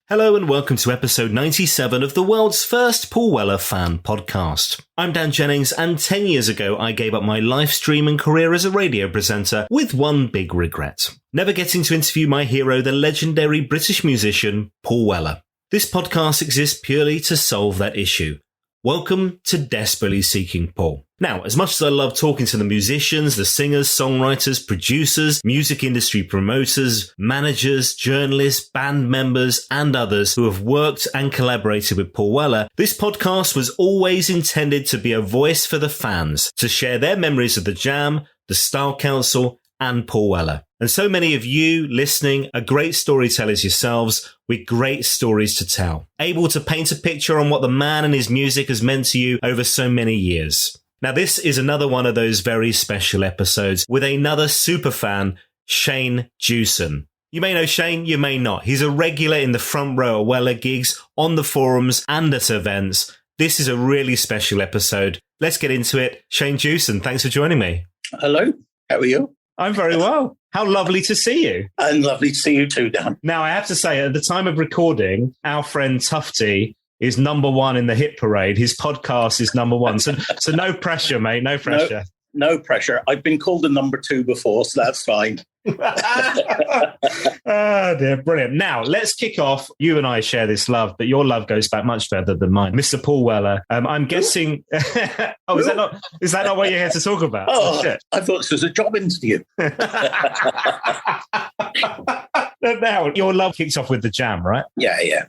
Hello and welcome to episode 97 of the world's first Paul Weller fan podcast. I'm Dan Jennings, and 10 years ago I gave up my live streaming career as a radio presenter with one big regret: never getting to interview my hero, the legendary British musician Paul Weller. This podcast exists purely to solve that issue. Welcome to Desperately Seeking Paul. Now, as much as I love talking to the musicians, the singers, songwriters, producers, music industry promoters, managers, journalists, band members, and others who have worked and collaborated with Paul Weller, this podcast was always intended to be a voice for the fans, to share their memories of the Jam, the Style Council, and Paul Weller. And so many of you listening are great storytellers yourselves with great stories to tell, able to paint a picture on what the man and his music has meant to you over so many years. Now, this is another one of those very special episodes with another superfan, Shane Juson. You may know Shane, you may not. He's a regular in the front row at Weller gigs, on the forums and at events. This is a really special episode. Let's get into it. Shane Juson, thanks for joining me. Hello, how are you? I'm very well. How lovely to see you. And lovely to see you too, Dan. Now, I have to say, at the time of recording, our friend Tufty is number one in the hit parade. His podcast is number one. So no pressure, mate. No pressure. No pressure. I've been called a number two before, so that's fine. Oh, dear. Brilliant. Now, let's kick off. You and I share this love, but your love goes back much further than mine. Mr. Paul Weller. I'm guessing... is that not what you're here to talk about? Oh, shit. I thought this was a job interview. Now, your love kicks off with the Jam, right? Yeah.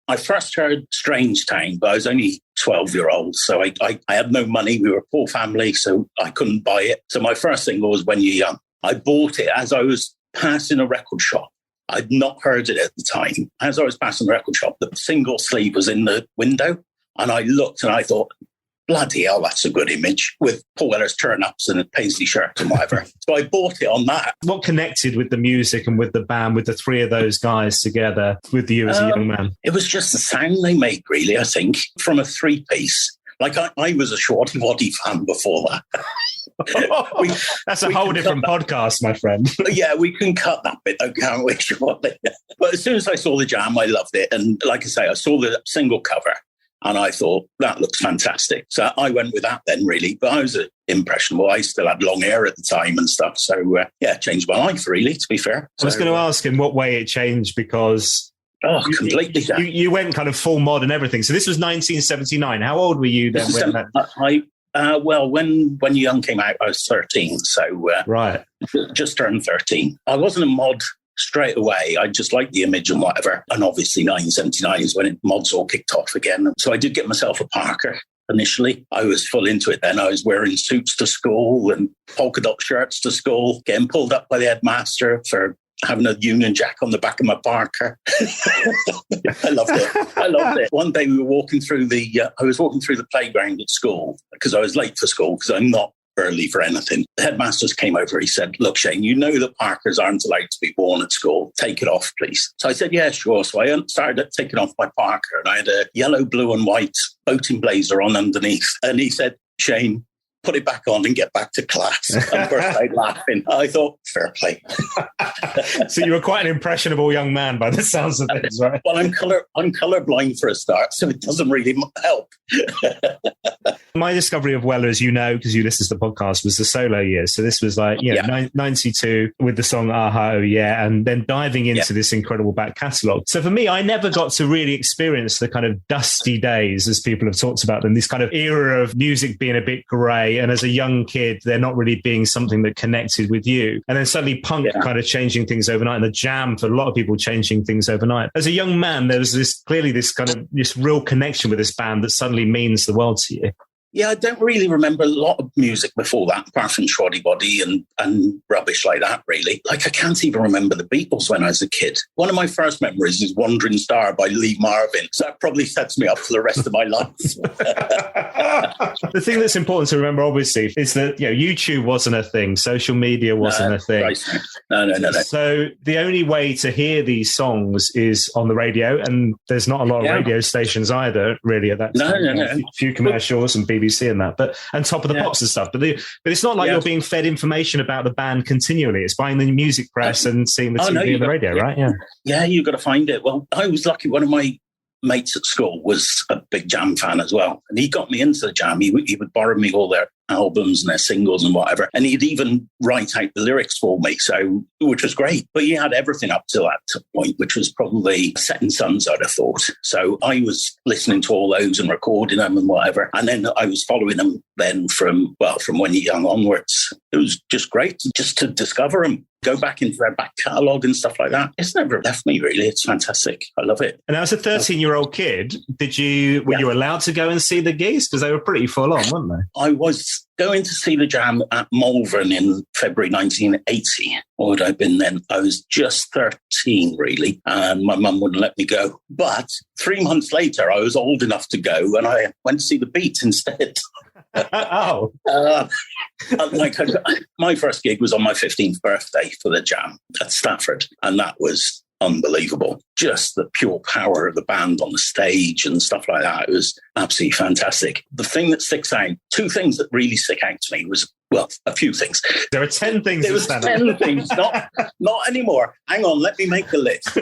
I first heard Strange Town, but I was only 12-year-old, so I had no money. We were a poor family, so I couldn't buy it. So my first single was When You're Young. I bought it as I was passing a record shop. I'd not heard it at the time. As I was passing the record shop, the single sleeve was in the window, and I looked and I thought, bloody hell, that's a good image, with Paul Weller's turn-ups and a paisley shirt and whatever. So I bought it on that. What connected with the music and with the band, with the three of those guys together, with you as a young man? It was just the sound they made, really, I think, from a three-piece. Like, I was a Shorty Waddy fan before that. That's a whole different podcast, my friend. Yeah, we can cut that bit, though, can't we? But as soon as I saw the Jam, I loved it. And like I say, I saw the single cover, and I thought, that looks fantastic. So I went with that then, really. But I was impressionable. I still had long hair at the time and stuff. So, it changed my life, really, to be fair. I was going to ask in what way it changed, because... Oh, completely. You went kind of full mod and everything. So this was 1979. How old were you then? When You're Young came out, I was 13. So right, just turned 13. I wasn't a mod straight away. I just liked the image and whatever. And obviously 1979 is when mods all kicked off again. So I did get myself a Parker. Initially, I was full into it then. I was wearing suits to school and polka dot shirts to school, getting pulled up by the headmaster for having a Union Jack on the back of my Parker. I loved it. One day we were walking through I was walking through the playground at school because I was late for school because I'm not early for anything. The headmasters came over. He said, look, Shane, you know that Parkers aren't allowed to be worn at school. Take it off, please. So I said, yeah, sure. So I started taking off my Parker, and I had a yellow, blue and white boating blazer on underneath. And he said, Shane, put it back on and get back to class. And burst out laughing. I thought, fair play. So you were quite an impressionable young man by the sounds of things, right? Well, I'm colourblind for a start, so it doesn't really help. My discovery of Weller, as you know, because you listened to the podcast, was the solo years. So this was like, 92 with the song Aha, Oh Yeah, and then diving into this incredible back catalogue. So for me, I never got to really experience the kind of dusty days, as people have talked about them, this kind of era of music being a bit grey. And as a young kid, they're not really being something that connected with you. And then suddenly punk kind of changing things overnight, and the Jam for a lot of people changing things overnight. As a young man, there was this real connection with this band that suddenly means the world to you. Yeah, I don't really remember a lot of music before that, apart from Shoddy Body and rubbish like that, really. Like, I can't even remember the Beatles when I was a kid. One of my first memories is Wandering Star by Lee Marvin. So that probably sets me up for the rest of my life. The thing that's important to remember, obviously, is that YouTube wasn't a thing. Social media wasn't a thing. Right. No. So the only way to hear these songs is on the radio, and there's not a lot of radio stations either, really, at that time. No. A few commercials and BBC BBC and that, and Top of the Pops and stuff. But it's not like you're being fed information about the band continually. It's buying the music press and seeing the TV and the radio, right? Yeah, you've got to find it. Well, I was lucky. One of my mates at school was a big Jam fan as well, and he got me into the Jam. He would borrow me all their albums and their singles and whatever, and he'd even write out the lyrics for me, so which was great. But he had everything up to that point, which was probably Setting Suns, I'd have thought. So I was listening to all those and recording them and whatever, and then I was following them then from when you're young onwards. It was just great just to discover them, go back into their back catalogue and stuff like that. It's never left me, really. It's fantastic. I love it. And as a 13-year-old kid, were you allowed to go and see the gigs? Because they were pretty full on, weren't they? I was going to see the Jam at Malvern in February 1980. What would I have been then? I was just 13, really, and my mum wouldn't let me go. But 3 months later, I was old enough to go, and I went to see the Beats instead. My first gig was on my 15th birthday for the Jam at Stafford, and that was unbelievable. Just the pure power of the band on the stage and stuff like that. It was absolutely fantastic. The thing that sticks out, two things that really stick out to me was, well, a few things. There are 10 things. There was 10 things, not anymore. Hang on, let me make a list.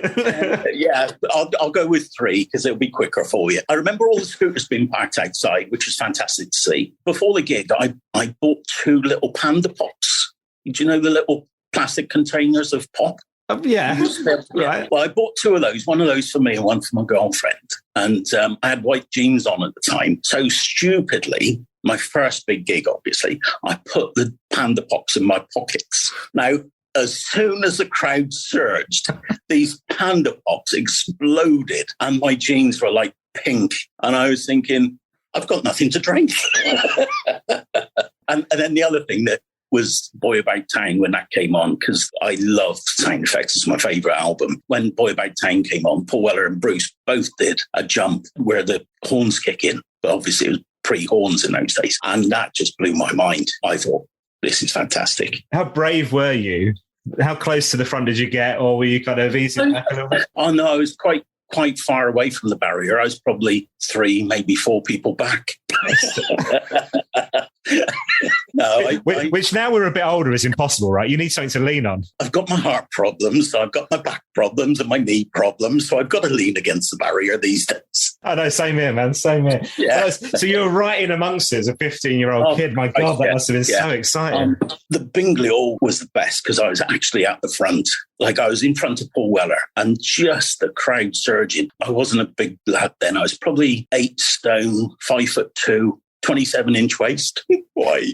I'll go with 3 because it'll be quicker for you. I remember all the scooters being parked outside, which was fantastic to see. Before the gig, I bought 2 little Panda Pops. Do you know the little plastic containers of pop? Right. Well, I bought 2 of those, one of those for me and one for my girlfriend. And I had white jeans on at the time. So stupidly, my first big gig, obviously, I put the Panda Pops in my pockets. Now, as soon as the crowd surged, these Panda Pops exploded and my jeans were like pink. And I was thinking, I've got nothing to drink. And then the other thing that was Boy About Town when that came on, because I love Sound Effects. It's my favourite album. When Boy About Town came on, Paul Weller and Bruce both did a jump where the horns kick in. But obviously it was pre-horns in those days. And that just blew my mind. I thought, this is fantastic. How brave were you? How close to the front did you get? Or were you kind of easy back a little bit? Oh, no, I was quite far away from the barrier. I was probably 3, maybe 4 people back. Which now we're a bit older is impossible, right? You need something to lean on. I've got my heart problems, I've got my back problems and my knee problems, so I've got to lean against the barrier these days. I know, same here, man, same here. Yeah. So you were right in amongst it as a 15-year-old kid. My God, that must have been so exciting. The Bingley Hall was the best because I was actually at the front. Like I was in front of Paul Weller and just the crowd surging. I wasn't a big lad then. I was probably 8 stone, 5'2", 27-inch waist. Why?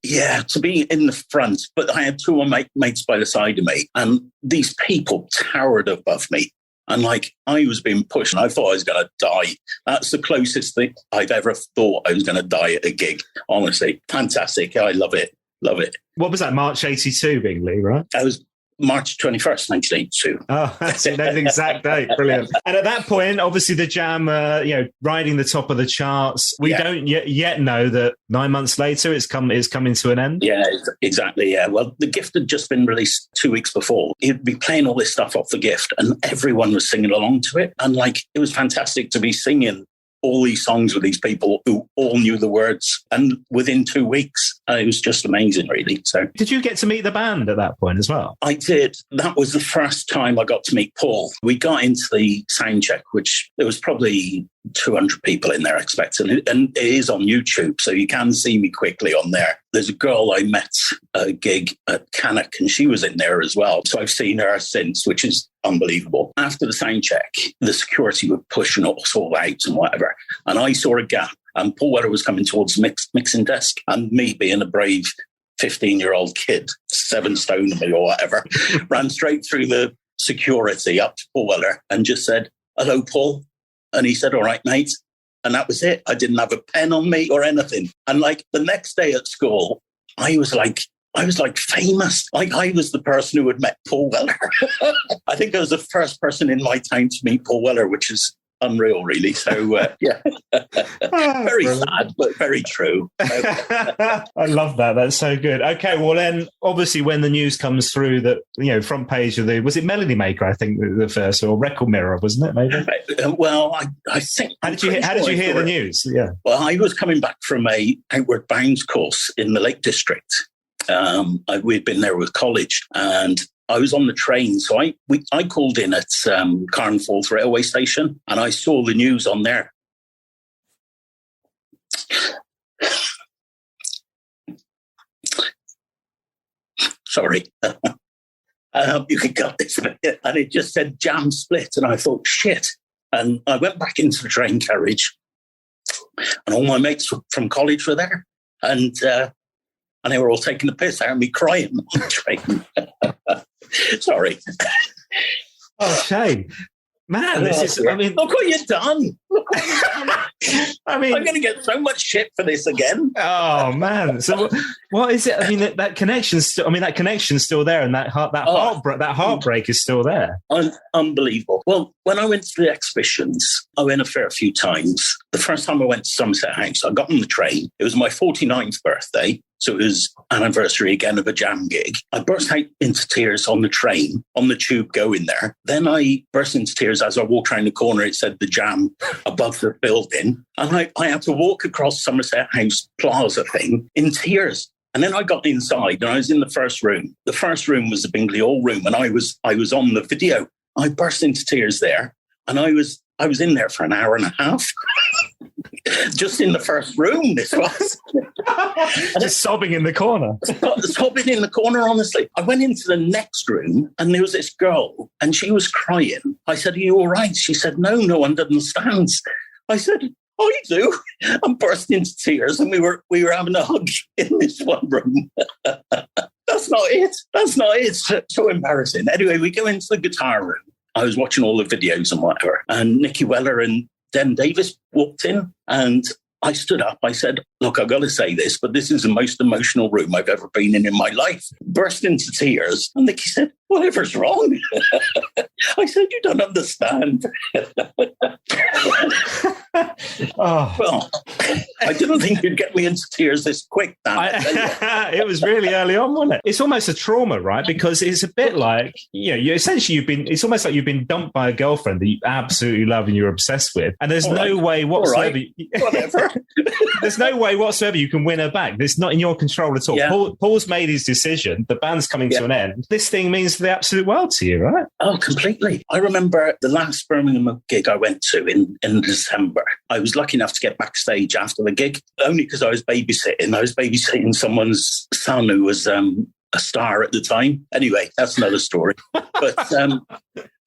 Yeah, to be in the front. But I had 2 of my mates by the side of me, and these people towered above me. And like I was being pushed, and I thought I was going to die. That's the closest thing I've ever thought I was going to die at a gig. Honestly, fantastic. I love it. Love it. What was that? March 82, Bingley, right? I was March 21st, 1982. Oh, that's an exact date. Brilliant. And at that point, obviously the Jam, riding the top of the charts. We don't yet know that 9 months later it's coming to an end. Yeah, exactly. Yeah. Well, The Gift had just been released 2 weeks before. He'd be playing all this stuff off The Gift and everyone was singing along to it. And like, it was fantastic to be singing all these songs with these people who all knew the words, and within 2 weeks, it was just amazing, really. So, did you get to meet the band at that point as well? I did. That was the first time I got to meet Paul. We got into the sound check, which there was probably 200 people in there expecting it, and it is on YouTube, so you can see me quickly on there. There's a girl I met at a gig at Cannock, and she was in there as well. So I've seen her since, which is unbelievable. After the sound check, the security were pushing us all out and whatever, and I saw a gap, and Paul Weller was coming towards the mixing desk, and me being a brave 15-year-old kid, 7 stone of me or whatever, ran straight through the security up to Paul Weller and just said, "Hello, Paul." And he said, "All right, mate." And that was it. I didn't have a pen on me or anything. And like the next day at school, I was like famous. Like I was the person who had met Paul Weller. I think I was the first person in my town to meet Paul Weller, which is unreal, really. So, yeah, very sad, but very true. I love that. That's so good. Okay, well then, obviously, when the news comes through that, front page of was it Melody Maker? I think the first, or Record Mirror, wasn't it? Maybe. Well, I think. How did you hear the news? Yeah. Well, I was coming back from a Outward Bounds course in the Lake District. We'd been there with college, and I was on the train, so I called in at Carnforth railway station, and I saw the news on there. Sorry. You can cut this bit. And it just said jam split, and I thought, shit. And I went back into the train carriage, and all my mates from college were there, and they were all taking the piss out of me, crying on the train. Sorry. Oh, Shane. Man, this is, look what you've done. I mean, I'm going to get so much shit for this again. Oh, man. So what is it? I mean, that connection's still there, and that heartbreak is still there. Unbelievable. Well, when I went to the exhibitions, I went a fair few times. The first time I went to Somerset House, I got on the train. It was my 49th birthday. So it was anniversary again of a jam gig. I burst out into tears on the train, on the tube going there. Then I burst into tears as I walked around the corner. It said the jam above the building. And I had to walk across Somerset House Plaza thing in tears. And then I got inside and I was in the first room. The first room was the Bingley Hall room, and I was on the video. I burst into tears there, and I was in there for an hour and a half. Just in the first room, this was. Just sobbing in the corner. Sobbing in the corner, honestly. I went into the next room, and there was this girl, and she was crying. I said, "Are you all right?" She said, No one understands. I said, "I do." I'm bursting into tears, and we were having a hug in this one room. That's not it. It's so embarrassing. Anyway, we go into the guitar room. I was watching all the videos and whatever, and Nicky Weller and Den Davis walked in, and I stood up. I said, "Look, I've got to say this, but this is the most emotional room I've ever been in my life." Burst into tears. And Nicky said, "Whatever's wrong?" I said, "You don't understand." Well, I didn't think you'd get me into tears this quick, Dan. It was really early on, wasn't it? It's almost a trauma, right? Because it's a bit like, it's almost like you've been dumped by a girlfriend that you absolutely love and you're obsessed with. And there's no way whatsoever. Whatever. There's no way whatsoever you can win her back. It's not in your control at all. Yeah. Paul's made his decision. The band's coming to an end. This thing means the absolute world to you, right? Oh, completely. I remember the last Birmingham gig I went to in December. I was lucky enough to get backstage after the gig, only because I was babysitting. I was babysitting someone's son who was a star at the time. Anyway, that's another story. But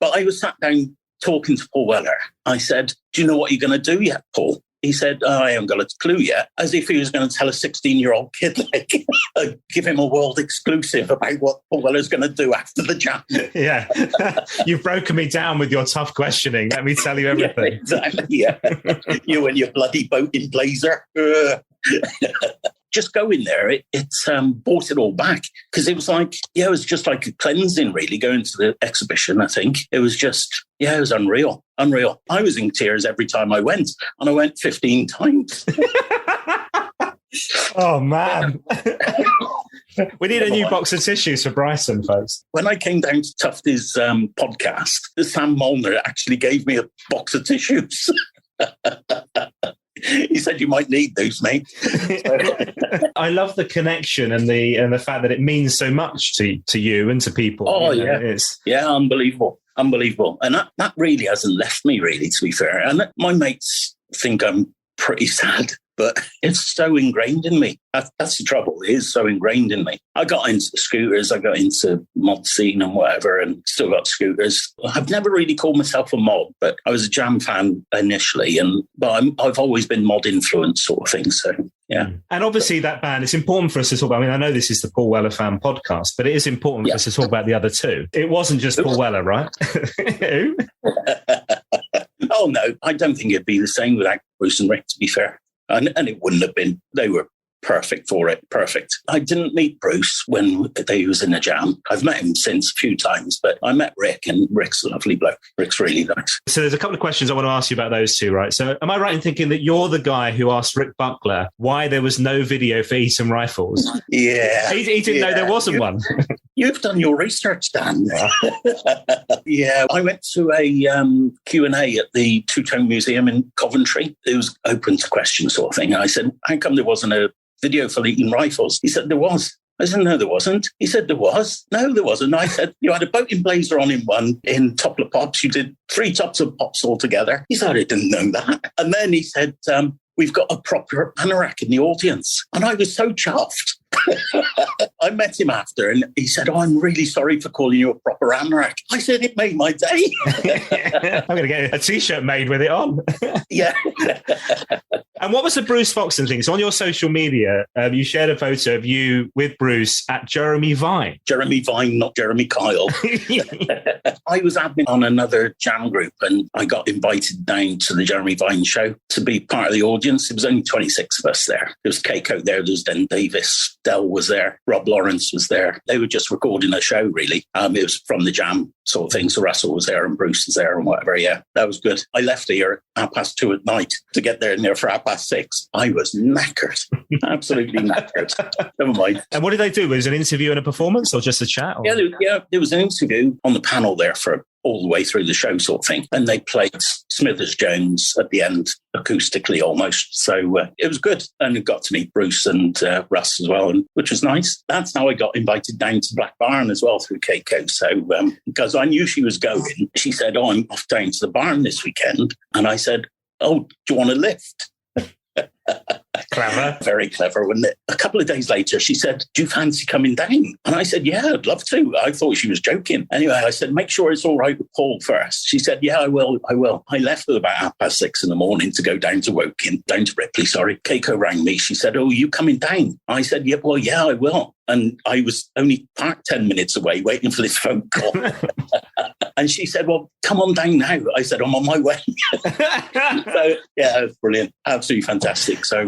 I was sat down talking to Paul Weller. I said, "Do you know what you're going to do yet, Paul?" He said, "I haven't got a clue yet," as if he was going to tell a 16-year-old kid, give him a world exclusive about what Paul Weller's going to do after the jam. Yeah. You've broken me down with your tough questioning. Let me tell you everything. Yeah, exactly, yeah. You and your bloody boating blazer. Just going there, it brought it all back, because it was just like a cleansing, really, going to the exhibition. I think it was it was unreal. I was in tears every time I went, and I went 15 times. Oh, man. We need a new box of tissues for Bryson, folks. When I came down to Tufty's podcast, Sam Molnar actually gave me a box of tissues. He said, "You might need those, mate." I love the connection and the fact that it means so much to you and to people. Oh, yeah, unbelievable. And that really hasn't left me, really, to be fair. And my mates think I'm pretty sad, but it's so ingrained in me. That's the trouble. It is so ingrained in me. I got into scooters, I got into mod scene and whatever, and still got scooters. I've never really called myself a mod, but I was a jam fan initially, but I've always been mod influenced sort of thing. So, yeah. And obviously that band, it's important for us to talk about. I mean, I know this is the Paul Weller Fan podcast, but it is important for us to talk about the other two. It wasn't just Paul Weller, right? Who? Oh, no, I don't think it'd be the same without Bruce and Rick, to be fair. And it wouldn't have been. They were perfect for it. Perfect. I didn't meet Bruce when they was in a jam. I've met him since a few times, but I met Rick, and Rick's a lovely bloke. Rick's really nice. So there's a couple of questions I want to ask you about those two, right? So am I right in thinking that you're the guy who asked Rick Buckler why there was no video for Eat Some Rifles? Yeah. He didn't know there wasn't one. You've done your research, Dan. Yeah, I went to a Q&A at the Two-Tone Museum in Coventry. It was open to questions sort of thing. And I said, how come there wasn't a video for Eating Rifles? He said, there was. I said, no, there wasn't. He said, there was. No, there wasn't. I said, you had a boating blazer on in one, in Top of Pops. You did 3 tops of pops altogether. He said, I didn't know that. And then he said, we've got a proper anorak in the audience. And I was so chuffed. I met him after and he said, I'm really sorry for calling you a proper anorak. I said, it made my day. I'm going to get a T-shirt made with it on. Yeah. And what was the Bruce Foxton thing? So on your social media, you shared a photo of you with Bruce at Jeremy Vine. Jeremy Vine, not Jeremy Kyle. I was admin on another jam group and I got invited down to the Jeremy Vine show to be part of the audience. It was only 26 of us there. There was Keiko there, there was Den Davis, Dell was there, Rob Lawrence was there. They were just recording a show, really. It was from the jam sort of thing. So Russell was there and Bruce was there and whatever. Yeah, that was good. I left here at 2:30 at night to get there in there for 6:30. I was knackered, absolutely knackered. Never mind. And what did they do? Was it an interview and a performance or just a chat? Or? Yeah, there was an interview on the panel there for all the way through the show sort of thing. And they played Smithers Jones at the end, acoustically almost. So it was good. And I got to meet Bruce and Russ as well, which was nice. That's how I got invited down to Black Barn as well through Keiko. So because I knew she was going, she said, oh, I'm off down to the barn this weekend. And I said, oh, do you want a lift? Clever. Very clever, wasn't it? A couple of days later, she said, do you fancy coming down? And I said, yeah, I'd love to. I thought she was joking. Anyway, I said, make sure it's all right with Paul first. She said, yeah, I will. I left at about 6:30 in the morning to go down to Ripley, sorry. Keiko rang me. She said, oh, you coming down? I said, yeah, well, yeah, I will. And I was only parked 10 minutes away waiting for this phone call. And she said, well, come on down now. I said, I'm on my way. So, yeah, it was brilliant. Absolutely fantastic. So,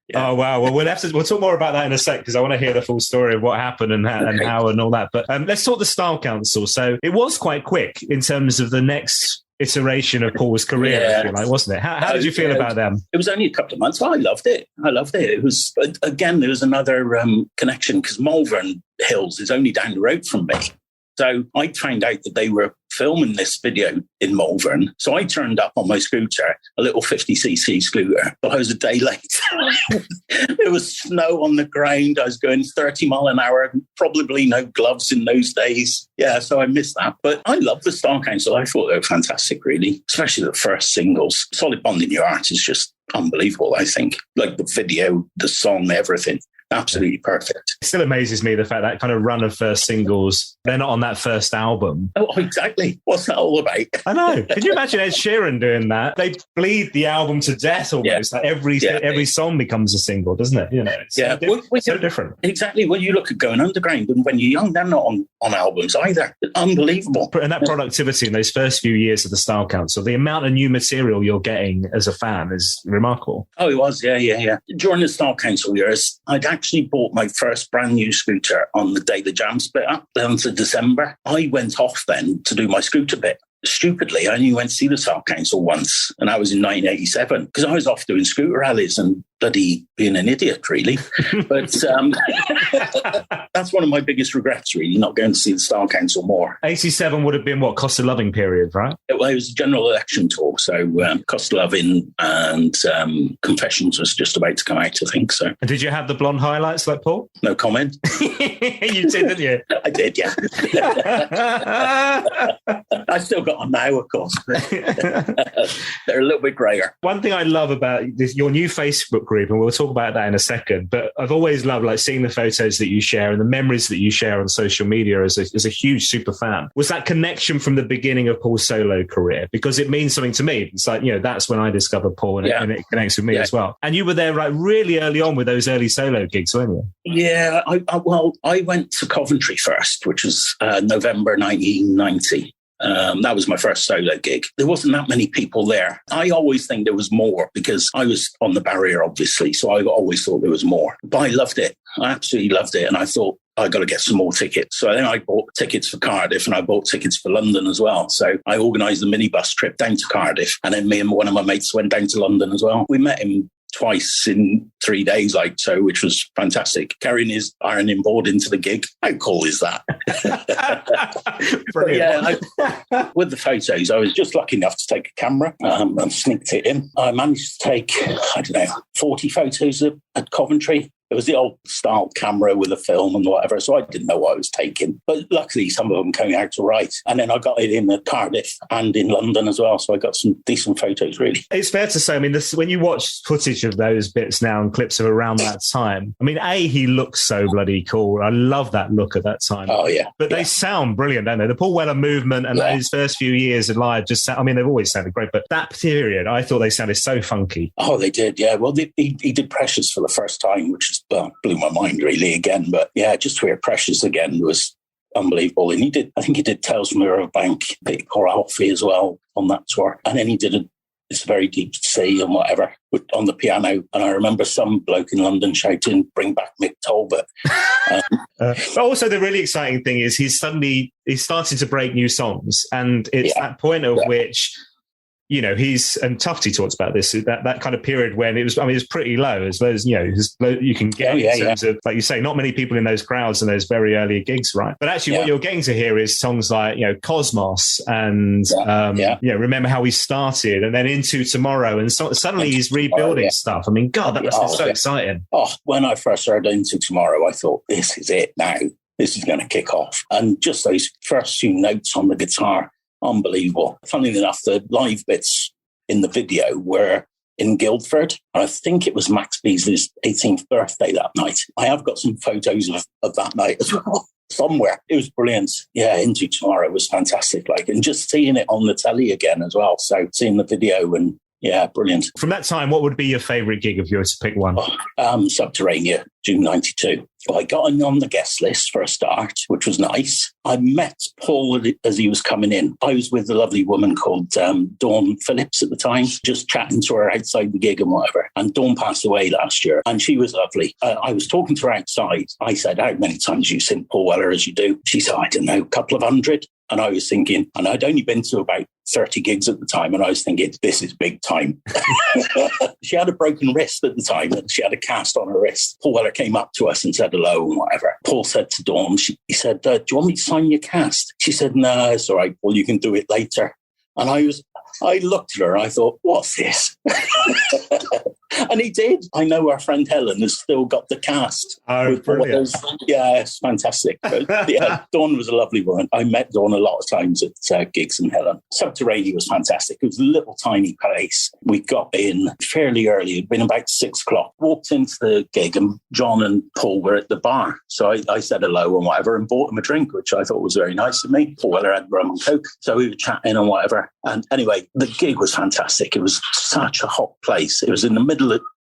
yeah. Oh, wow. Well, we'll talk more about that in a sec because I want to hear the full story of what happened and how and all that. But let's talk the Style Council. So it was quite quick in terms of the next iteration of Paul's career, if you like, wasn't it? How did you feel about them? It was only a couple of months. I loved it. It was, again, there was another connection because Malvern Hills is only down the road from me. So I found out that they were filming this video in Malvern. So I turned up on my scooter, a little 50cc scooter, but I was a day late. There was snow on the ground. I was going 30 mile an hour, probably no gloves in those days. Yeah, so I missed that. But I love the Style Council. I thought they were fantastic, really, especially the first singles. Solid Bond in Your Heart is just unbelievable, I think. Like the video, the song, everything. Absolutely perfect. It still amazes me the fact that kind of run of first singles, they're not on that first album. Oh, exactly. What's that all about? I know. Could you imagine Ed Sheeran doing that? They bleed the album to death almost. Yeah. Like every song becomes a single, doesn't it? You know, it's so different. Exactly. When you look at Going Underground and when you're young, they're not on albums either. It's unbelievable. And that productivity in those first few years of the Style Council, the amount of new material you're getting as a fan is remarkable. Oh, it was. Yeah. During the Style Council years, I'd actually bought my first brand new scooter on the day the jam split up, 11th of December. I went off then to do my scooter bit. Stupidly, I only went to see the Style Council once, and that was in 1987, because I was off doing scooter rallies and bloody being an idiot, really. But that's one of my biggest regrets, really, not going to see the Style Council more. 87 would have been what, Cost of Loving period, right? It was a general election tour, so Cost of Loving and Confessions was just about to come out, I think. So, and did you have the blonde highlights like Paul? No comment. You did, didn't you? I did, yeah. I still got them now, of course. They're a little bit grayer. One thing I love about your new Facebook group, and we'll talk about that in a second, but I've always loved like seeing the photos that you share and the memories that you share on social media as a huge super fan, was that connection from the beginning of Paul's solo career, because it means something to me. It's like, you know, that's when I discovered Paul, and it connects with me as well. And you were there like really early on with those early solo gigs, weren't you? Yeah, I went to Coventry first, which was November 1990. That was my first solo gig. There wasn't that many people there. I always think there was more because I was on the barrier, obviously. So I always thought there was more. But I loved it. I absolutely loved it. And I thought, I got to get some more tickets. So then I bought tickets for Cardiff and I bought tickets for London as well. So I organised a minibus trip down to Cardiff. And then me and one of my mates went down to London as well. We met him twice in 3 days, which was fantastic. Carrying his ironing board into the gig. How cool is that? With the photos, I was just lucky enough to take a camera and sneaked it in. I managed to take, 40 photos at Coventry. It was the old style camera with a film and whatever, so I didn't know what I was taking. But luckily, some of them came out all right. And then I got it in at Cardiff and in London as well, so I got some decent photos, really. It's fair to say, I mean, when you watch footage of those bits now and clips of around that time, I mean, he looks so bloody cool. I love that look at that time. Oh, yeah. But they sound brilliant, don't they? The Paul Weller movement and those first few years of live they've always sounded great, but that period, I thought they sounded so funky. Oh, they did, yeah. Well, he did Precious for the first time, which is blew my mind really again. But yeah, just to hear Precious again was unbelievable. And I think he did Tales from the Riverbank, Peter Paul Alfie as well on that tour. And then he did It's Very Deep Sea and whatever on the piano. And I remember some bloke in London shouting, "Bring back Mick Talbot." But also the really exciting thing is he's started to break new songs. And it's that point at which, you know, and Tufty talks about this, that kind of period when it was pretty low, as low as, you know, as low you can get in terms of, like you say, not many people in those crowds and those very early gigs, right? But actually what you're getting to hear is songs like, you know, Cosmos and, you know, Remember How We Started and then Into Tomorrow. And suddenly he's rebuilding stuff. I mean, God, that must be so exciting. Oh, when I first heard Into Tomorrow, I thought, this is it now. This is going to kick off. And just those first few notes on the guitar, unbelievable. Funnily enough, the live bits in the video were in Guildford. I think it was Max Beasley's 18th birthday that night. I have got some photos of that night as well somewhere. It was brilliant. Yeah, Into Tomorrow was fantastic. And just seeing it on the telly again as well. So seeing the video and yeah, brilliant. From that time, what would be your favourite gig if you were to pick one? Subterranea, June 92. Well, I got on the guest list for a start, which was nice. I met Paul as he was coming in. I was with a lovely woman called Dawn Phillips at the time, just chatting to her outside the gig and whatever. And Dawn passed away last year, and she was lovely. I was talking to her outside. I said, "How many times do you sing Paul Weller as you do?" She said, "I don't know, a couple of hundred." And I was thinking, and I'd only been to about 30 gigs at the time, and I was thinking, this is big time. She had a broken wrist at the time, and she had a cast on her wrist. Paul Weller came up to us and said hello and whatever. Paul said to Dawn, he said, "Do you want me to sign your cast?" She said, "No, it's all right, Paul, you can do it later." And I looked at her and I thought, what's this? And he did. I know our friend Helen has still got the cast. Oh, brilliant. Yeah, it's fantastic. But, yeah, Dawn was a lovely woman. I met Dawn a lot of times at gigs in Helen. Subterranea was fantastic. It was a little tiny place. We got in fairly early. It'd been about 6 o'clock. Walked into the gig and John and Paul were at the bar. So I said hello and whatever and bought them a drink, which I thought was very nice of me. Paul Weller had rum and coke. So we were chatting and whatever. And anyway, the gig was fantastic. It was such a hot place. It was in the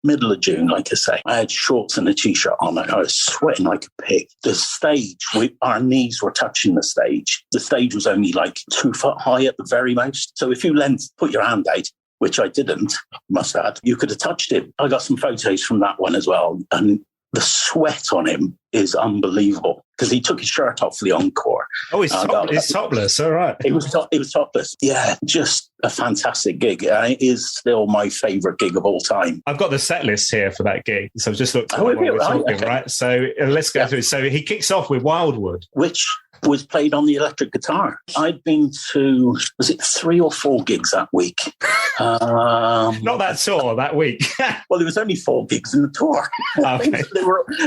middle of June, like I say. I had shorts and a T-shirt on and I was sweating like a pig. The stage, our knees were touching the stage. The stage was only like 2 foot high at the very most. So if you put your hand out, which I didn't, must add, you could have touched it. I got some photos from that one as well. And the sweat on him is unbelievable because he took his shirt off for the encore. Oh, he's topless. All right. It was topless. Yeah, just a fantastic gig. And it is still my favourite gig of all time. I've got the set list here for that gig. So I've just looked at what we're talking, right? So let's go through. So he kicks off with Wildwood. Which was played on the electric guitar. I'd been to, was it 3 or 4 gigs that week? Not that tour, that week. Well, there was only 4 gigs in the tour. Okay.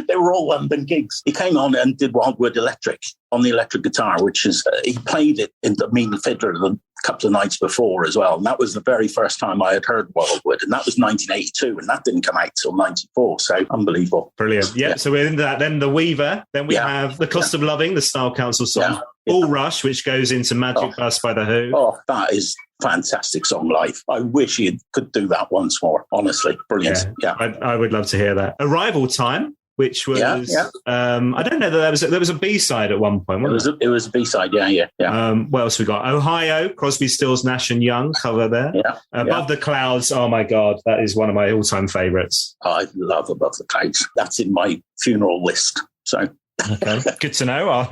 they were all London gigs. He came on and did Wildwood Electric on the electric guitar, which is, he played it in the Mean Fiddler a couple of nights before as well. And that was the very first time I had heard Wildwood. And that was 1982. And that didn't come out till 94. So unbelievable. Brilliant. Yeah. So we're into that. Then The Weaver. Then we have The Cost of Loving, the Style Council song. Bull Rush, which goes into Magic Bus by The Who. Oh, that is fantastic song live. I wish he could do that once more. Honestly, brilliant. Yeah. I would love to hear that. Arrival Time. which was I don't know that there was a B-side at one point. It was a B-side, yeah. What else we got? Ohio, Crosby, Stills, Nash and Young cover there. Above the Clouds. Oh my God, that is one of my all-time favourites. I love Above the Clouds. That's in my funeral list. So. Okay, good to know.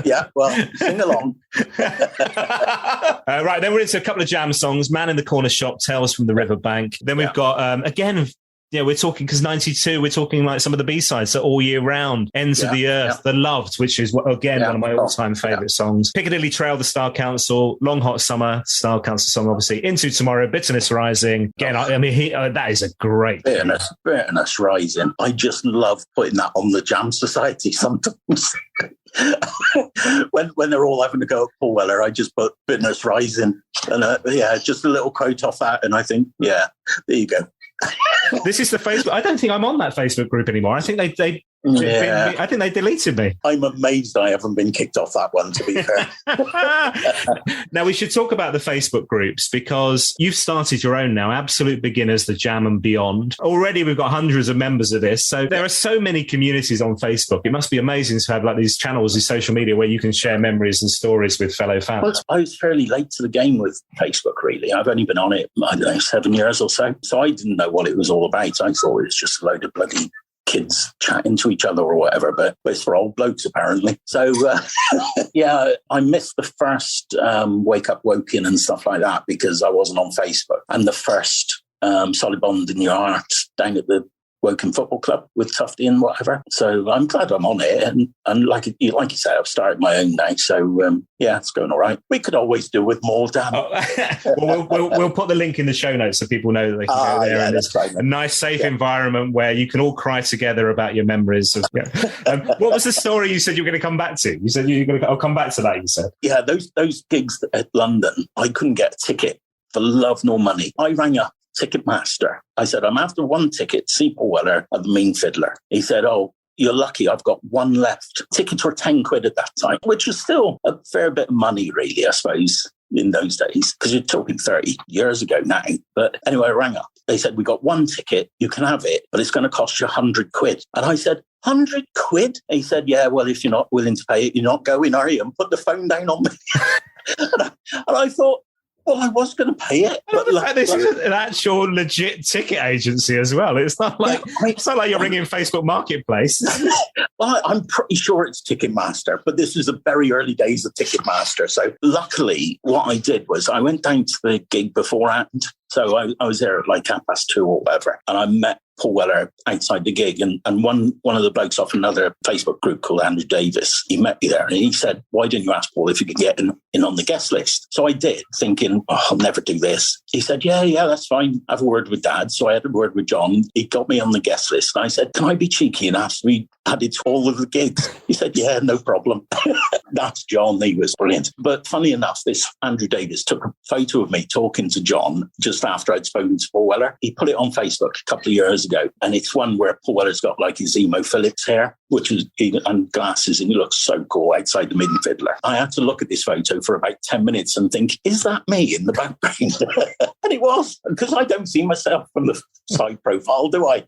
Yeah, well, sing along. Right, then we're into a couple of jam songs. Man in the Corner Shop, Tales from the Riverbank. Then we've got, again, we're talking, because 92, we're talking like some of the B-sides, so All Year Round, Ends of the Earth, The Loved, which is, again, one of my all-time favourite songs. Piccadilly Trail, The Star Council, Long Hot Summer, Star Council song, obviously. Into Tomorrow, Bitterness Rising. Again, that is a great... Bitterness Rising. I just love putting that on the Jam Society sometimes. when they're all having to go at Paul Weller, I just put Bitterness Rising. And just a little quote off that. And I think, there you go. This is the Facebook. I don't think I'm on that Facebook group anymore. I think they I think they deleted me. I'm amazed I haven't been kicked off that one, to be fair. Now, we should talk about the Facebook groups, because you've started your own now, Absolute Beginners, The Jam and Beyond. Already we've got hundreds of members of this. So there are so many communities on Facebook. It must be amazing to have like these channels, these social media where you can share memories and stories with fellow fans. Well, I was fairly late to the game with Facebook, really. I've only been on it, 7 years or so. So I didn't know what it was all about. I thought it was just a load of bloody kids chatting to each other or whatever, but it's for old blokes apparently. So I missed the first Wake Up Woking and stuff like that because I wasn't on Facebook, and the first Solid Bond in Your Heart down at the Woking Football Club with Tufty and whatever. So I'm glad I'm on it, and like you said, I've started my own now. So it's going all right. We could always do with more, Dan. Well, we'll put the link in the show notes so people know that they can go there. And it's a nice, safe environment where you can all cry together about your memories. What was the story you said you were going to come back to? You said you were going to. I'll come back to that. You said, yeah, those gigs at London, I couldn't get a ticket for love nor money. I rang up Ticketmaster. I said, I'm after one ticket to see Paul Weller at the Mean Fiddler. He said, oh, you're lucky, I've got one left. Tickets were 10 quid at that time, which was still a fair bit of money, really, I suppose, in those days, because you're talking 30 years ago now. But anyway, I rang up. They said, we got one ticket, you can have it, but it's going to cost you 100 quid. And I said, 100 quid? And he said, yeah, well, if you're not willing to pay it, you're not going, are you? And put the phone down on me. and I thought, well, I was going to pay it. But this is an actual legit ticket agency as well. It's not like you're ringing Facebook Marketplace. Well, I'm pretty sure it's Ticketmaster, but this is the very early days of Ticketmaster. So luckily, what I did was I went down to the gig beforehand. So I was there at like 2:30 or whatever, and I met Paul Weller outside the gig, and one of the blokes off another Facebook group called Andrew Davis, he met me there, and he said, why didn't you ask Paul if you could get in on the guest list? So I did, thinking, I'll never do this. He said, yeah, that's fine. Have a word with Dad. So I had a word with John. He got me on the guest list, and I said, can I be cheeky and ask to be added to all of the gigs? He said, yeah, no problem. That's John. He was brilliant. But funny enough, this Andrew Davis took a photo of me talking to John just after I'd spoken to Paul Weller. He put it on Facebook a couple of years ago, and it's one where Paul Weller's got like his emo Phillips hair, and glasses, and he looks so cool outside the Mean Fiddler. I had to look at this photo for about 10 minutes and think, is that me in the background? And it was, because I don't see myself from the side profile, do I?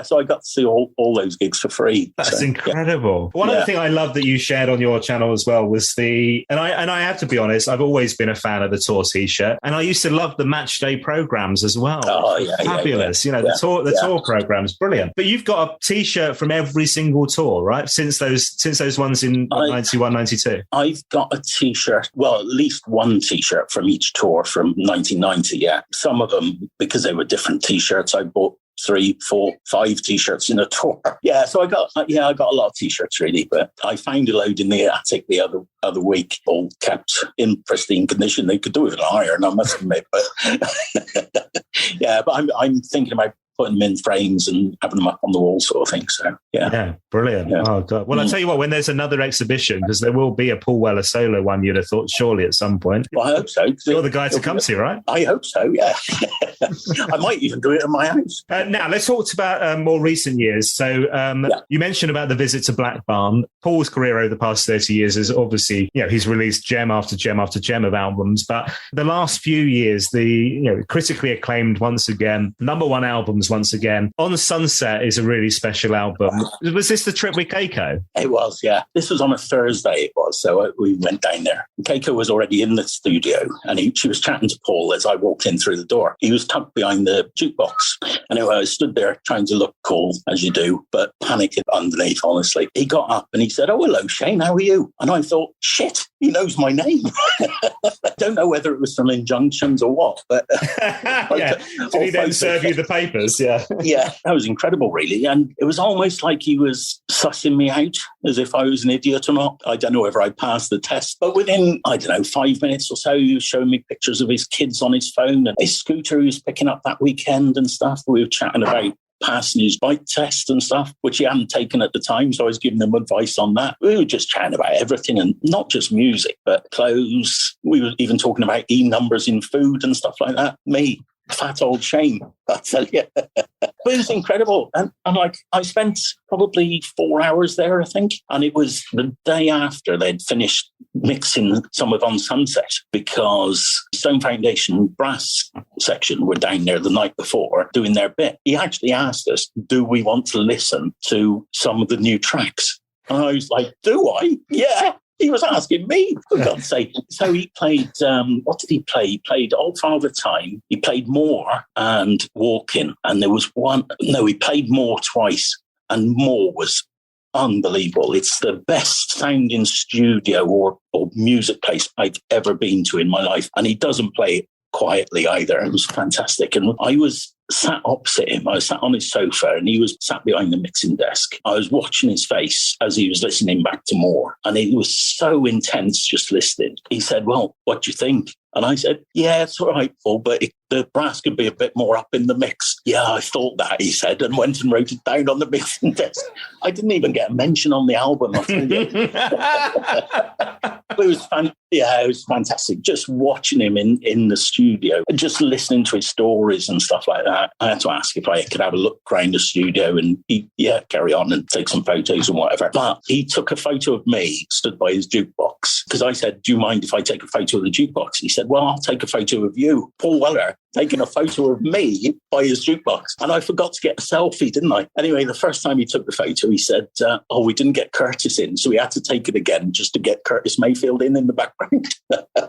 So I got to see all those gigs for free. That's incredible. One other thing I love that you shared on your channel as well was and I have to be honest, I've always been a fan of the tour t-shirt, and I used to love the match day programs as well. Oh, yeah, fabulous. Yeah. The tour programs, brilliant. But you've got a t-shirt from every single tour, right? Since those ones in 91, 92. I've got a t-shirt, well, at least one t-shirt from each tour from 1990. Yeah, some of them, because they were different t-shirts, I bought 3, 4, 5 t-shirts in a tour. Yeah, so I got a lot of t-shirts really, but I found a load in the attic the other week, all kept in pristine condition. They could do it with an iron, I must admit, but but I'm thinking about putting them in frames and having them up on the wall sort of thing. So, yeah, brilliant. Yeah. Oh, God. Well, I'll tell you what, when there's another exhibition, because there will be a Paul Weller solo one, you'd have thought, surely at some point. Well, I hope so. You're the guy to come to, right? I hope so, yeah. I might even do it at my house. Now, let's talk about more recent years. So you mentioned about the visit to Black Barn. Paul's career over the past 30 years is obviously, he's released gem after gem after gem of albums. But the last few years, the critically acclaimed, once again, #1 album, albums once again. On Sunset is a really special album. Was this the trip with Keiko? It was, yeah. This was on a Thursday, it was. So we went down there. Keiko was already in the studio and she was chatting to Paul as I walked in through the door. He was tucked behind the jukebox. Anyway, I stood there trying to look cool, as you do, but panicking underneath, honestly. He got up and he said, "Oh, hello, Shane, how are you?" And I thought, shit, he knows my name. I don't know whether it was from Injunctions or what, but... yeah. Did he then serve you the papers? Yeah. Yeah, that was incredible, really. And it was almost like he was sussing me out as if I was an idiot or not. I don't know whether I passed the test, but within, 5 minutes or so, he was showing me pictures of his kids on his phone and his scooter he was picking up that weekend and stuff. We were chatting about passing his bike test and stuff, which he hadn't taken at the time. So I was giving him advice on that. We were just chatting about everything, and not just music, but clothes. We were even talking about E-numbers in food and stuff like that. Me, fat old Shane, I tell you. But it was incredible. And I spent probably 4 hours there, I think. And it was the day after they'd finished mixing some of On Sunset, because Stone Foundation brass section were down there the night before doing their bit. He actually asked us, do we want to listen to some of the new tracks? And I was like, do I? Yeah. He was asking me, for God's sake. So he played, what did he play? He played Old Father Time. He played More and Walking. And there was he played More twice. And More was unbelievable. It's the best sounding studio or music place I've ever been to in my life. And he doesn't play it quietly either. It was fantastic. And I was sat opposite him. I was sat on his sofa and he was sat behind the mixing desk. I was watching his face as he was listening back to More. And it was so intense just listening. He said, "Well, what do you think?" And I said, "Yeah, it's all right, Paul, but the brass could be a bit more up in the mix." "Yeah, I thought that," he said, and went and wrote it down on the mixing desk. I didn't even get a mention on the album, I'll tell you. It was fun. Yeah, it was fantastic. Just watching him in the studio and just listening to his stories and stuff like that. I had to ask if I could have a look around the studio and carry on and take some photos and whatever. But he took a photo of me, stood by his jukebox, because I said, "Do you mind if I take a photo of the jukebox?" He said, "Well, I'll take a photo of you." Paul Weller taking a photo of me by his jukebox. And I forgot to get a selfie, didn't I? Anyway, the first time he took the photo, he said, we didn't get Curtis in. So we had to take it again just to get Curtis Mayfield in the background.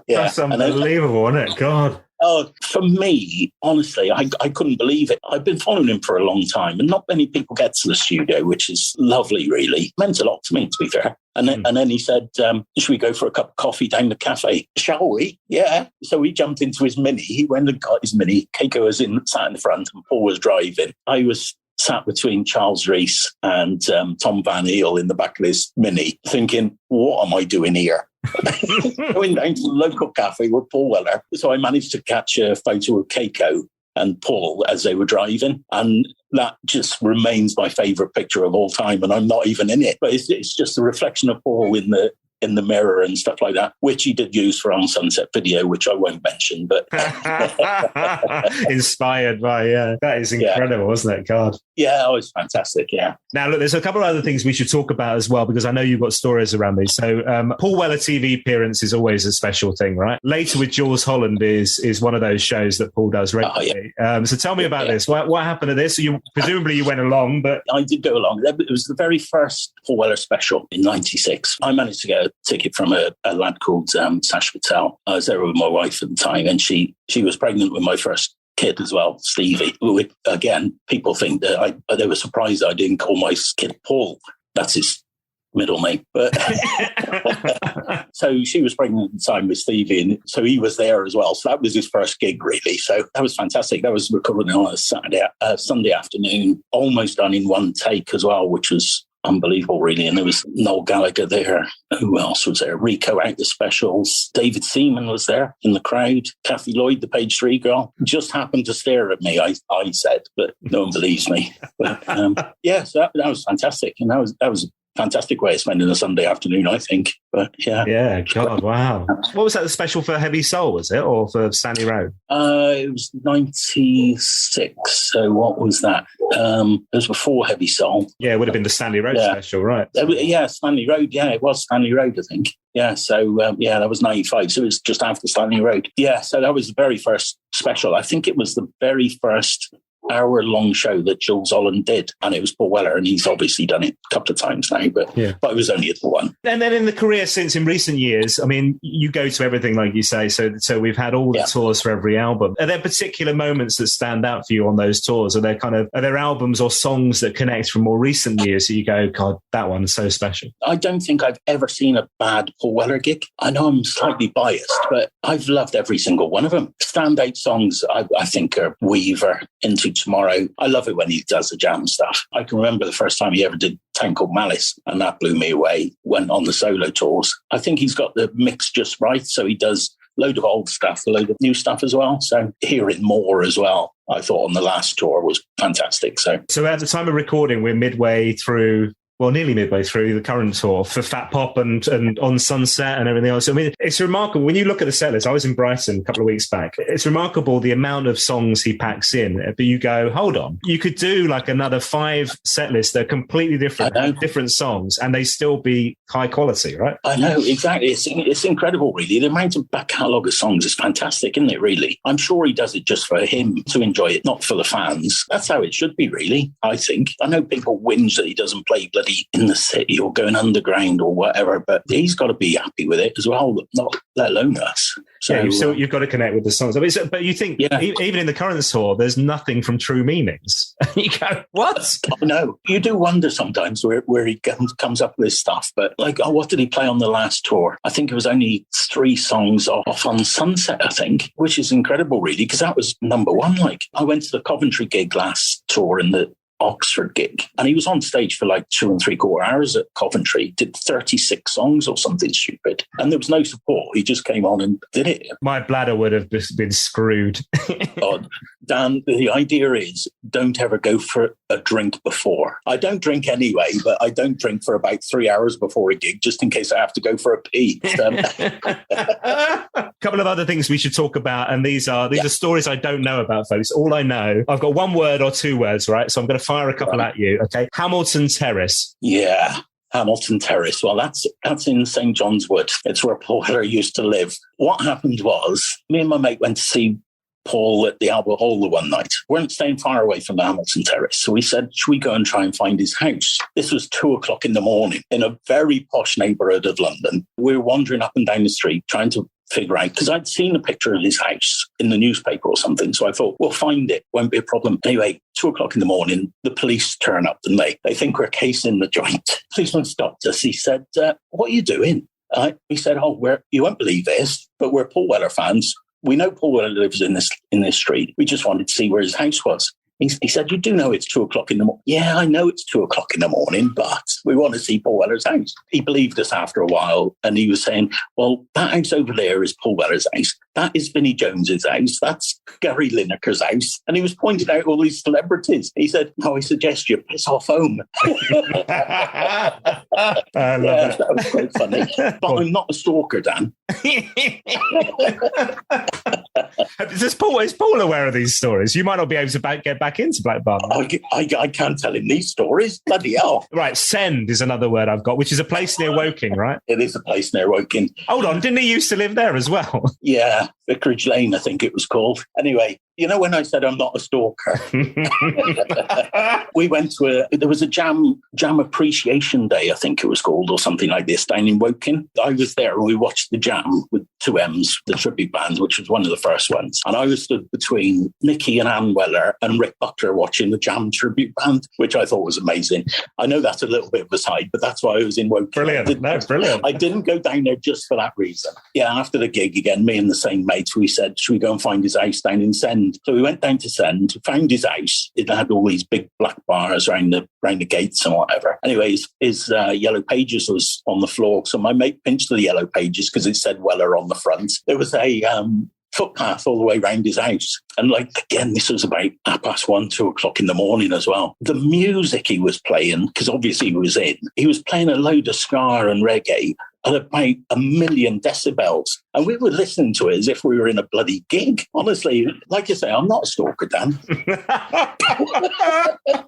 Yeah. That's unbelievable, isn't it? God. Oh, for me, honestly, I couldn't believe it. I've been following him for a long time, and not many people get to the studio, which is lovely, really. It meant a lot to me, to be fair. And then he said, "Should we go for a cup of coffee down the cafe?" "Shall we?" "Yeah." So we jumped into his Mini. He went and got his Mini. Keiko was sat in the front and Paul was driving. I was sat between Charles Rees and Tom Van Heel in the back of his Mini, thinking, what am I doing here? Going down to the local cafe with Paul Weller. So I managed to catch a photo of Keiko and Paul as they were driving. And that just remains my favourite picture of all time. And I'm not even in it. But it's just a reflection of Paul in the mirror and stuff like that, which he did use for On Sunset video, which I won't mention, but... Inspired by, yeah. That is incredible, wasn't it? God. Yeah, it was fantastic, yeah. Now, look, there's a couple of other things we should talk about as well, because I know you've got stories around these. So Paul Weller TV appearance is always a special thing, right? Later with Jules Holland is one of those shows that Paul does regularly. Oh, yeah. So tell me about this. What happened to this? Presumably you went along, but... I did go along. It was the very first Paul Weller special in 96. I managed to get a ticket from a lad called Sash Patel. I was there with my wife at the time, and she was pregnant with my first kid as well, Stevie. Again, people think that they were surprised I didn't call my kid Paul. That's his middle name. But so she was pregnant at the time with Stevie, and so he was there as well. So that was his first gig, really. So that was fantastic. That was recorded on a Sunday afternoon, almost done in one take as well, which was unbelievable, really. And there was Noel Gallagher there. Who else was there? Rico out the specials. David Seaman was there in the crowd. Kathy Lloyd, the Page 3 girl, just happened to stare at me, I said, but no one believes me. But so that was fantastic. And that was a fantastic way of spending a Sunday afternoon, I think. But yeah. Yeah, God, wow. What was that, the special for Heavy Soul, was it? Or for Stanley Road? It was 96. So what was that? It was before Heavy Soul. Yeah, it would have been the Stanley Road special, right? Yeah, Stanley Road. Yeah, it was Stanley Road, I think. Yeah, so that was 95. So it was just after Stanley Road. Yeah, so that was the very first special. I think it was the very first hour-long show that Jules Holland did, and it was Paul Weller, and he's obviously done it a couple of times now, but it was only the one. And then in the career since in recent years, I mean, you go to everything, like you say, so we've had all the tours for every album. Are there particular moments that stand out for you on those tours? Are there albums or songs that connect from more recent years that you go, God, that one's so special? I don't think I've ever seen a bad Paul Weller gig. I know I'm slightly biased, but I've loved every single one of them. Standout songs, I think, are Weaver, Into Tomorrow. I love it when he does the jam stuff. I can remember the first time he ever did Town Called Malice, and that blew me away. Went on the solo tours. I think he's got the mix just right, so he does a load of old stuff, a load of new stuff as well. So hearing more as well, I thought on the last tour was fantastic. So at the time of recording, we're nearly midway through the current tour for Fat Pop and On Sunset and everything else. I mean, it's remarkable. When you look at the set list, I was in Brighton a couple of weeks back. It's remarkable the amount of songs he packs in. But you go, hold on. You could do like another 5 set lists that are completely different songs, and they still be high quality, right? I know, exactly. It's incredible, really. The amount of back catalogue of songs is fantastic, isn't it, really? I'm sure he does it just for him to enjoy it, not for the fans. That's how it should be, really, I think. I know people whinge that he doesn't play bloody in the city or going underground or whatever, but he's got to be happy with it as well, not let alone us. So you've got to connect with the songs. I mean, but you think even in the current tour, there's nothing from True Meanings. You go, what? No, you do wonder sometimes where he comes up with his stuff. But what did he play on the last tour? I think it was only 3 songs off On Sunset, I think, which is incredible, really, because that was number 1. I went to the Coventry gig last tour in the Oxford gig, and he was on stage for 2 3/4 hours at Coventry, did 36 songs or something stupid, and there was no support. He just came on and did it. My bladder would have just been screwed. God, Dan, the idea is don't ever go for a drink before. I don't drink anyway, but I don't drink for about 3 hours before a gig, just in case I have to go for a pee. A couple of other things we should talk about, and these are stories I don't know about, folks. All I know, I've got 1 word or 2 words, right? So I'm going to fire a couple at you, okay? Hamilton Terrace. Yeah, Hamilton Terrace. Well, that's in St. John's Wood. It's where Paul Weller used to live. What happened was, me and my mate went to see Paul at the Albert Hall the one night. We weren't staying far away from the Hamilton Terrace. So we said, should we go and try and find his house? This was 2:00 in the morning in a very posh neighbourhood of London. We were wandering up and down the street trying to figure out, because I'd seen a picture of his house in the newspaper or something. So I thought, we'll find it. Won't be a problem. Anyway, 2:00 in the morning, the police turn up, and they think we're casing the joint. The policeman stopped us. He said, what are you doing? We said, you won't believe this, but we're Paul Weller fans. We know Paul Weller lives in this street. We just wanted to see where his house was. He said, you do know it's 2:00 in the morning. Yeah, I know it's 2:00 in the morning, but we want to see Paul Weller's house. He believed us after a while, and he was saying, well, that house over there is Paul Weller's house. That is Vinnie Jones's house. That's Gary Lineker's house. And he was pointing out all these celebrities. He said, I suggest you piss off home. I love it. That was quite funny. But I'm not a stalker, Dan. Is Paul aware of these stories? You might not be able to get back into Black Barn. I can't tell him these stories. Bloody hell. Right, Send is another word I've got, which is a place near Woking, right? It is a place near Woking. Hold on, didn't he used to live there as well? Yeah, Vicarage Lane, I think it was called. Anyway, you know when I said I'm not a stalker? We went to there was a jam appreciation day, I think it was called, or something like this, down in Woking. I was there and we watched the Jam with 2M's, the tribute band, which was one of the first ones. And I was stood between Nicky and Ann Weller and Rick Butler watching the Jam tribute band, which I thought was amazing. I know that's a little bit of a side, but that's why I was in Woking. Brilliant. Brilliant. I didn't go down there just for that reason. Yeah, after the gig again, me and the same mates, we said, should we go and find his house down in Send? So we went down to Send, found his house. It had all these big black bars around the gates and whatever. Anyways, his Yellow Pages was on the floor. So my mate pinched the Yellow Pages because it said Weller on the front. There was a footpath all the way around his house. And again, this was about 1:30, 2:00 in the morning as well. The music he was playing, because obviously he was playing a load of ska and reggae at about 1,000,000 decibels. And we were listening to it as if we were in a bloody gig. Honestly, like you say, I'm not a stalker, Dan.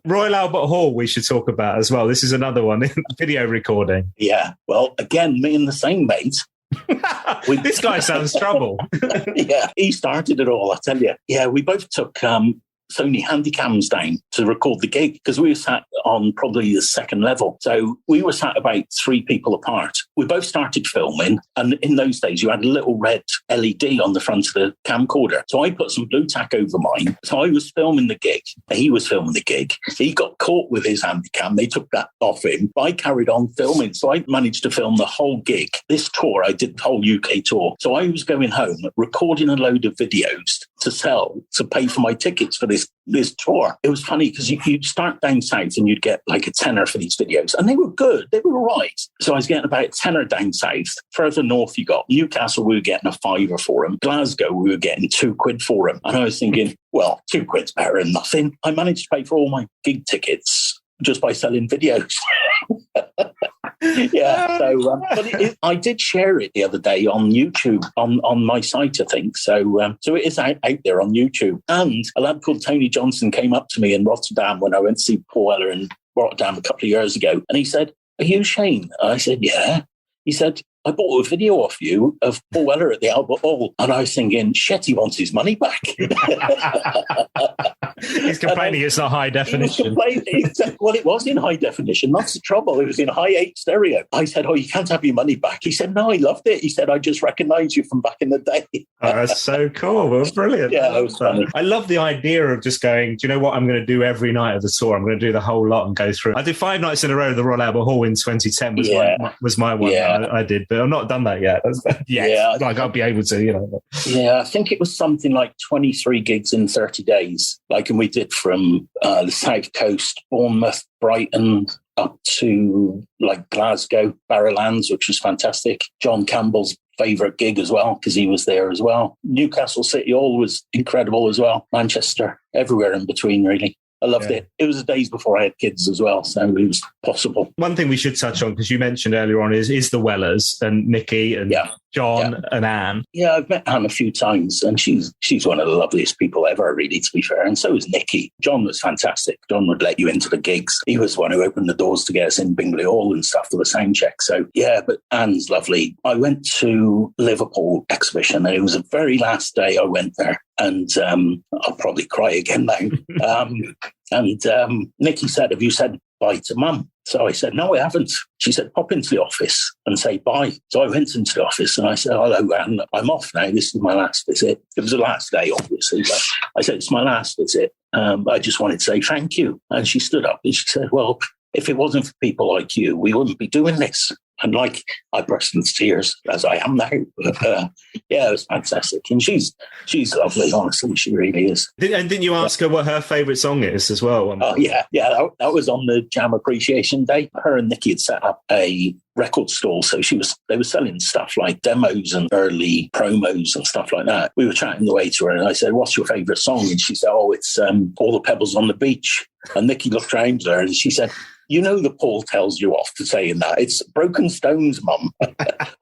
Royal Albert Hall we should talk about as well. This is another one, video recording. Yeah. Well, again, me and the same mate. This guy sounds trouble. Yeah, he started it all, I tell you. Yeah, we both took Sony Handycams down to record the gig because we were sat on probably the second level. So we were sat about 3 people apart. We both started filming, and in those days you had a little red LED on the front of the camcorder. So I put some blue tack over mine. So I was filming the gig. He was filming the gig. He got caught with his Handycam. They took that off him. I carried on filming. So I managed to film the whole gig. This tour, I did the whole UK tour. So I was going home, recording a load of videos to sell, to pay for my tickets for this tour. It was funny because you'd start down south and you'd get like a tenner for these videos, and they were good. They were all right. So I was getting about a tenner down south. Further north, you got Newcastle, we were getting a £5 for them. Glasgow, we were getting £2 for them. And I was thinking, well, £2's better than nothing. I managed to pay for all my gig tickets just by selling videos. Yeah, so but I did share it the other day on YouTube on my site, I think. So it is out there on YouTube. And a lad called Tony Johnson came up to me in Rotterdam when I went to see Paul Weller in Rotterdam a couple of years ago, and he said, "Are you Shane?" I said, "Yeah." He said, "I bought a video off you of Paul Weller at the Albert Hall." And I was thinking, shit, he wants his money back. He's complaining it's not high definition. He said, well, it was in high definition. That's the trouble. It was in high 8 stereo. I said, "Oh, you can't have your money back." He said, "No, I loved it." He said, "I just recognise you from back in the day." Oh, that's so cool. Well, brilliant. Yeah, that was funny. I love the idea of just going, do you know what I'm going to do every night of the tour? I'm going to do the whole lot and go through. I did 5 nights in a row at the Royal Albert Hall in 2010 was my one. Yeah. I did, but I've not done that yet. Yeah. Like I'll be able to, you know. Yeah, I think it was something like 23 gigs in 30 days. Like, and we did from the South Coast, Bournemouth, Brighton, up to like Glasgow, Barrowlands, which was fantastic. John Campbell's favourite gig as well, because he was there as well. Newcastle City Hall was incredible as well. Manchester, everywhere in between, really. I loved it. It was the days before I had kids as well, so it was possible. One thing we should touch on, because you mentioned earlier on, is the Wellers and Nikki and John and Anne. Yeah, I've met Anne a few times, and she's one of the loveliest people ever, really, to be fair. And so is Nikki. John was fantastic. John would let you into the gigs. He was the one who opened the doors to get us in Bingley Hall and stuff for the sound check. So, yeah, but Anne's lovely. I went to Liverpool exhibition, and it was the very last day I went there. And I'll probably cry again now. And Nikki said, "Have you said bye to Mum?" So I said, "No, I haven't." She said, "Pop into the office and say bye." So I went into the office and I said, "Hello, Anne, I'm off now. This is my last visit." It was the last day, obviously, but I said, "It's my last visit. I just wanted to say thank you." And she stood up and she said, "Well, if it wasn't for people like you, we wouldn't be doing this." And like, I burst into tears, as I am now. But yeah, it was fantastic. And she's lovely, honestly. She really is. And didn't you ask her what her favourite song is as well? Oh, yeah. That was on the Jam Appreciation Day. Her and Nikki had set up a record stall. So they were selling stuff like demos and early promos and stuff like that. We were chatting the way to her and I said, "What's your favourite song?" And she said, "Oh, it's All the Pebbles on the Beach." And Nikki looked around at her and she said, "You know that Paul tells you off for saying that. It's Broken Stones, Mum."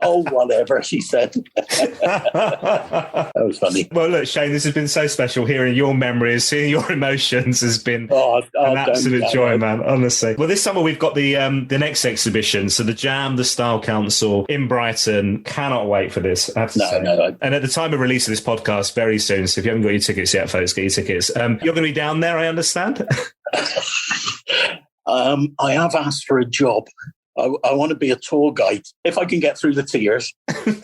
"Oh, whatever," she said. That was funny. Well, look, Shane, this has been so special. Hearing your memories, seeing your emotions has been an absolute joy, man, honestly. Well, this summer we've got the next exhibition. So the Jam, the Style Council in Brighton. Cannot wait for this, I have to say. No. And at the time of release of this podcast, very soon, so if you haven't got your tickets yet, folks, get your tickets. You're going to be down there, I understand? I have asked for a job. I want to be a tour guide if I can get through the tears.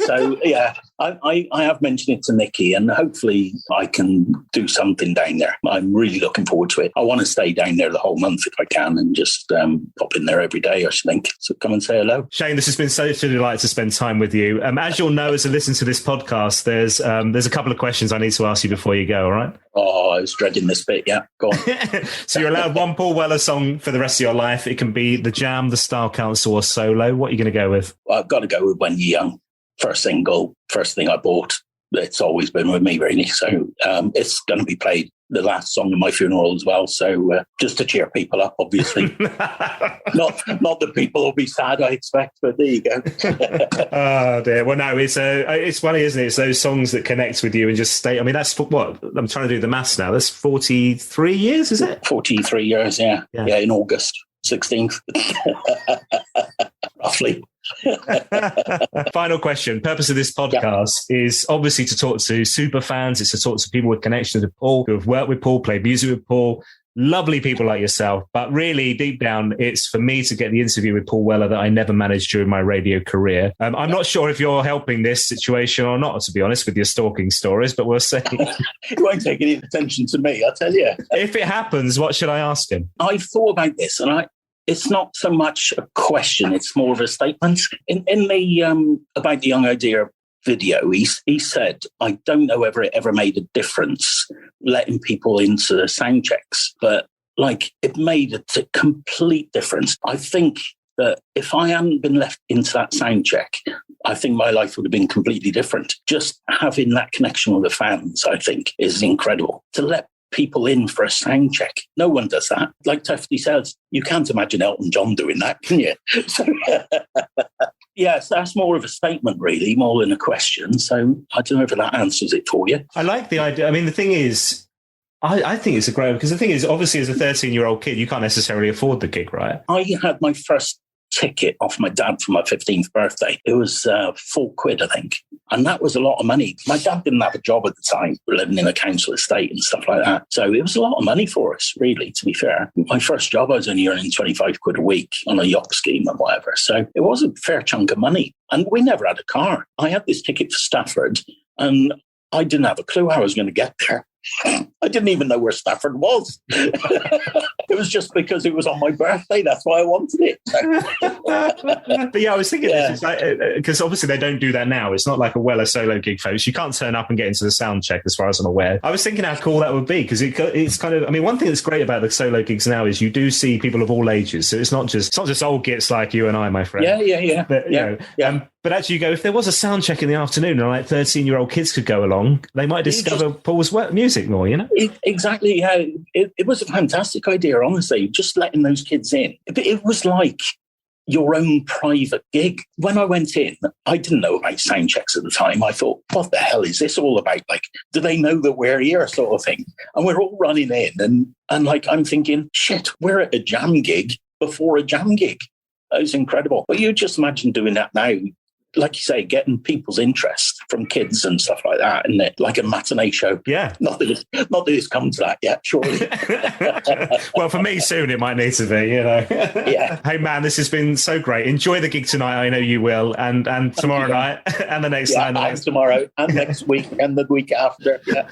So yeah, I have mentioned it to Nikki, and hopefully I can do something down there. I'm really looking forward to it. I want to stay down there the whole month if I can, and just pop in there every day, I think. So come and say hello. Shane, this has been such a delight to spend time with you. As you'll know, as a listen to this podcast, there's a couple of questions I need to ask you before you go. All right? Oh, I was dreading this bit. Yeah, go on. So you're allowed one Paul Weller song for the rest of your life. It can be the Jam, the Style Council, or solo. What are you going to go with? Well, I've got to go with When You're Young. First single, first thing I bought. It's always been with me, really. So it's going to be played the last song of my funeral as well. So just to cheer people up, obviously. not that people will be sad, I expect, but there you go. Oh dear. Well, no, it's funny, isn't it? It's those songs that connect with you and just stay. I mean, that's what I'm trying to do the maths now. That's 43 years, is it? 43 years, yeah. In August 16th, roughly. Final question. Purpose of this podcast is obviously to talk to super fans. It's to talk to people with connections to Paul, who have worked with Paul, played music with Paul. Lovely people like yourself, but really deep down, it's for me to get the interview with Paul Weller that I never managed during my radio career. I'm not sure if you're helping this situation or not, to be honest, with your stalking stories, but we'll see. You won't take any attention to me, I tell you. If it happens, what should I ask him? I've thought about this, and it's not so much a question, it's more of a statement. In the About the Young Idea video, he said, I don't know whether it ever made a difference letting people into the sound checks, but like it made a complete difference. I think that if I hadn't been left into that sound check, I think my life would have been completely different. Just having that connection with the fans, I think, is incredible. To let people in for a sound check. No one does that. Like Tufty says, you can't imagine Elton John doing that, can you? So, yes, that's more of a statement, really, more than a question. So I don't know if that answers it for you. I like the idea. I mean, the thing is, I think it's a great, because the thing is, obviously, as a 13-year-old kid, you can't necessarily afford the gig, right? I had my first ticket off my dad for my 15th birthday. It was £4, I think. And that was a lot of money. My dad didn't have a job at the time. We were living in a council estate and stuff like that. So it was a lot of money for us, really, to be fair. My first job, I was only earning £25 a week on a yacht scheme and whatever. So it was a fair chunk of money. And we never had a car. I had this ticket for Stafford and I didn't have a clue how I was going to get there. I didn't even know where Stafford was. It was just because it was on my birthday. That's why I wanted it. But yeah, I was thinking this, because obviously they don't do that now. It's not like a Weller solo gig, folks. You can't turn up and get into the sound check, as far as I'm aware. I was thinking how cool that would be, because it's kind of, I mean, one thing that's great about the solo gigs now is you do see people of all ages. So it's not just old gits like you and I, my friend. Yeah. But, you know, but actually, you go, if there was a sound check in the afternoon and like 13-year-old kids could go along, they might discover Paul's music more, you know? Exactly, yeah. It was a fantastic idea, honestly, just letting those kids in. It was like your own private gig. When I went in, I didn't know about sound checks at the time. I thought, what the hell is this all about? Like, do they know that we're here, sort of thing? And we're all running in and like, I'm thinking, shit, we're at a jam gig before a jam gig. It was incredible. But you just imagine doing that now. Like you say, getting people's interest from kids and stuff like that, isn't it? Like a matinee show. Yeah. Not that it's come to that yet, surely. Well, for me, soon it might need to be, you know. Yeah. Hey, man, this has been so great. Enjoy the gig tonight. I know you will. And tomorrow night and the next night. And tomorrow and next week and the week after. Yeah.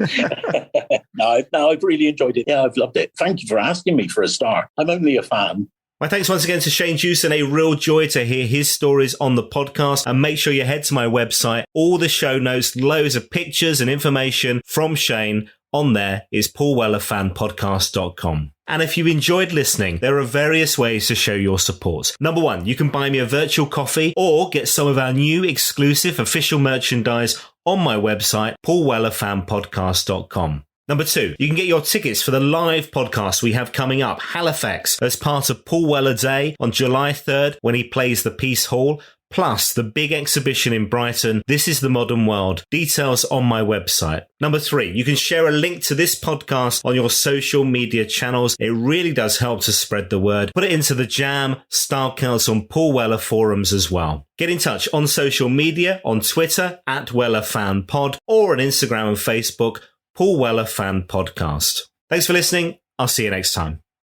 No, I've really enjoyed it. Yeah, I've loved it. Thank you for asking me for a star. I'm only a fan. My thanks once again to Shane Juson. A real joy to hear his stories on the podcast. And make sure you head to my website. All the show notes, loads of pictures and information from Shane on there is paulwellerfanpodcast.com. And if you enjoyed listening, there are various ways to show your support. Number one, you can buy me a virtual coffee or get some of our new exclusive official merchandise on my website, paulwellerfanpodcast.com. Number two, you can get your tickets for the live podcast we have coming up, Halifax, as part of Paul Weller Day on July 3rd when he plays the Peace Hall, plus the big exhibition in Brighton, This is the Modern World. Details on my website. Number three, you can share a link to this podcast on your social media channels. It really does help to spread the word. Put it into the Jam, Style Council and Paul Weller forums as well. Get in touch on social media, on Twitter, @WellerFanPod, or on Instagram and Facebook, Paul Weller Fan Podcast. Thanks for listening. I'll see you next time.